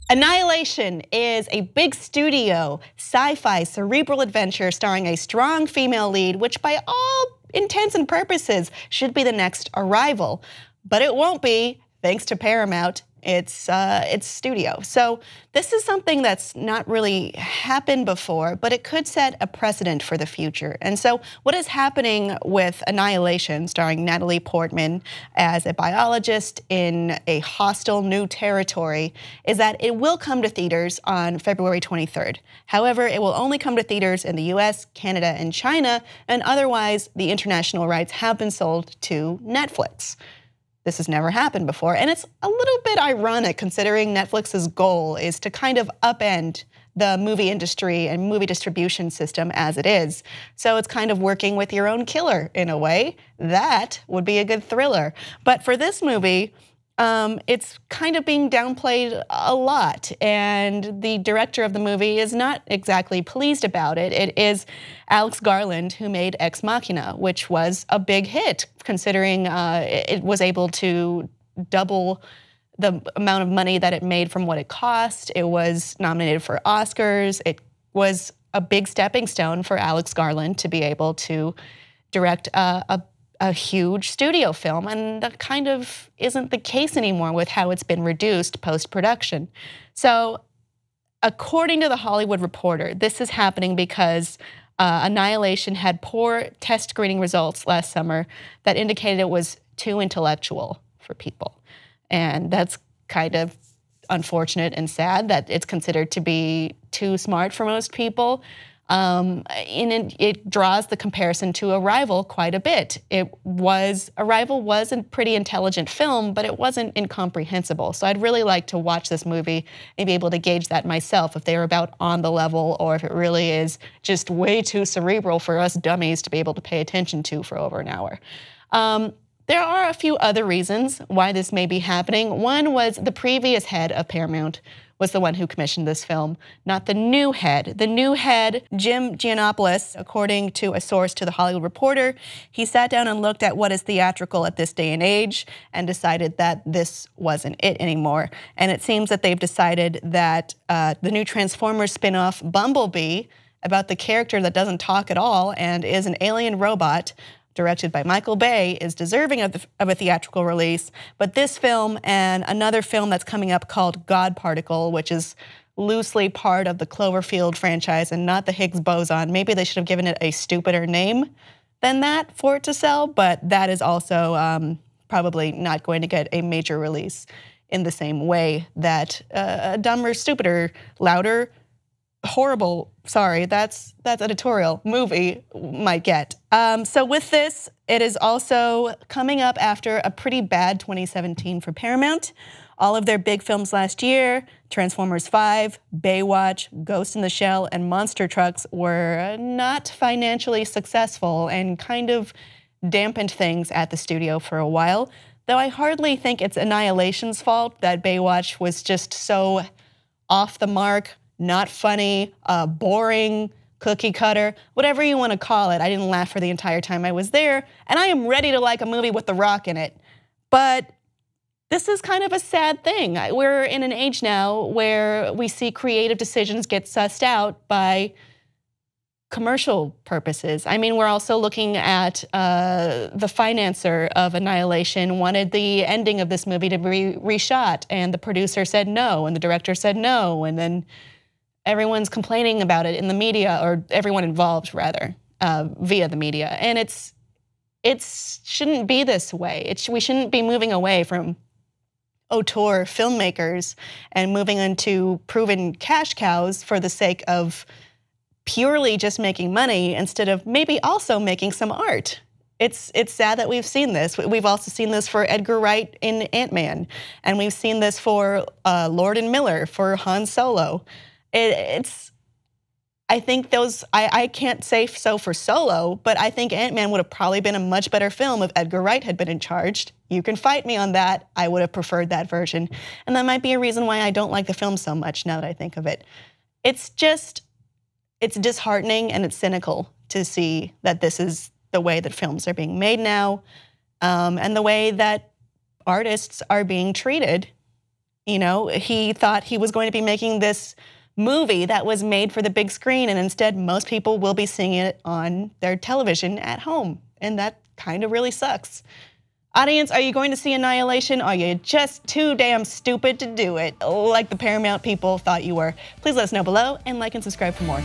Annihilation is a big studio, sci-fi, cerebral adventure starring a strong female lead, which by all intents and purposes should be the next Arrival. But it won't be, thanks to Paramount. It's studio. So this is something that's not really happened before, but it could set a precedent for the future. And so what is happening with Annihilation, starring Natalie Portman as a biologist in a hostile new territory, is that it will come to theaters on February 23rd. However, it will only come to theaters in the US, Canada, and China, and otherwise the international rights have been sold to Netflix. This has never happened before, and it's a little bit ironic considering Netflix's goal is to kind of upend the movie industry and movie distribution system as it is. So it's kind of working with your own killer in a way. That would be a good thriller. But for this movie, it's kind of being downplayed a lot, and the director of the movie is not exactly pleased about it. It is Alex Garland, who made Ex Machina, which was a big hit, considering it was able to double the amount of money that it made from what it cost. It was nominated for Oscars. It was a big stepping stone for Alex Garland to be able to direct a huge studio film, and that kind of isn't the case anymore with how it's been reduced post-production. So according to The Hollywood Reporter, this is happening because Annihilation had poor test screening results last summer that indicated it was too intellectual for people. And that's kind of unfortunate and sad that it's considered to be too smart for most people. And it draws the comparison to Arrival quite a bit. Arrival was a pretty intelligent film, but it wasn't incomprehensible. So I'd really like to watch this movie and be able to gauge that myself, if they were about on the level or if it really is just way too cerebral for us dummies to be able to pay attention to for over an hour. There are a few other reasons why this may be happening. One was the previous head of Paramount was the one who commissioned this film, not the new head. The new head, Jim Giannopoulos, according to a source to The Hollywood Reporter, he sat down and looked at what is theatrical at this day and age and decided that this wasn't it anymore. And it seems that they've decided that the new Transformers spin-off, Bumblebee, about the character that doesn't talk at all and is an alien robot, directed by Michael Bay, is deserving of a theatrical release. But this film and another film that's coming up called God Particle, which is loosely part of the Cloverfield franchise and not the Higgs boson. Maybe they should have given it a stupider name than that for it to sell, but that is also probably not going to get a major release in the same way that a dumber, stupider, louder, horrible, sorry, that's editorial, movie might get. So with this, it is also coming up after a pretty bad 2017 for Paramount. All of their big films last year, Transformers 5, Baywatch, Ghost in the Shell, and Monster Trucks, were not financially successful and kind of dampened things at the studio for a while. Though I hardly think it's Annihilation's fault that Baywatch was just so off the mark, not funny, boring, cookie cutter, whatever you want to call it. I didn't laugh for the entire time I was there, and I am ready to like a movie with The Rock in it. But this is kind of a sad thing. We're in an age now where we see creative decisions get sussed out by commercial purposes. I mean, we're also looking at the financer of Annihilation wanted the ending of this movie to be reshot, and the producer said no, and the director said no, and then everyone's complaining about it in the media, or everyone involved rather, via the media. And it shouldn't be this way. We shouldn't be moving away from auteur filmmakers and moving into proven cash cows for the sake of purely just making money instead of maybe also making some art. It's sad that we've seen this. We've also seen this for Edgar Wright in Ant-Man, and we've seen this for Lord and Miller for Han Solo. I think I can't say so for Solo, but I think Ant-Man would have probably been a much better film if Edgar Wright had been in charge. You can fight me on that. I would have preferred that version. And that might be a reason why I don't like the film so much now that I think of it. It's disheartening and it's cynical to see that this is the way that films are being made now, and the way that artists are being treated You know, he thought he was going to be making this movie that was made for the big screen, and instead most people will be seeing it on their television at home, and that kind of really sucks. Audience, are you going to see Annihilation? Or are you just too damn stupid to do it, like the Paramount people thought you were? Please let us know below, and like and subscribe for more.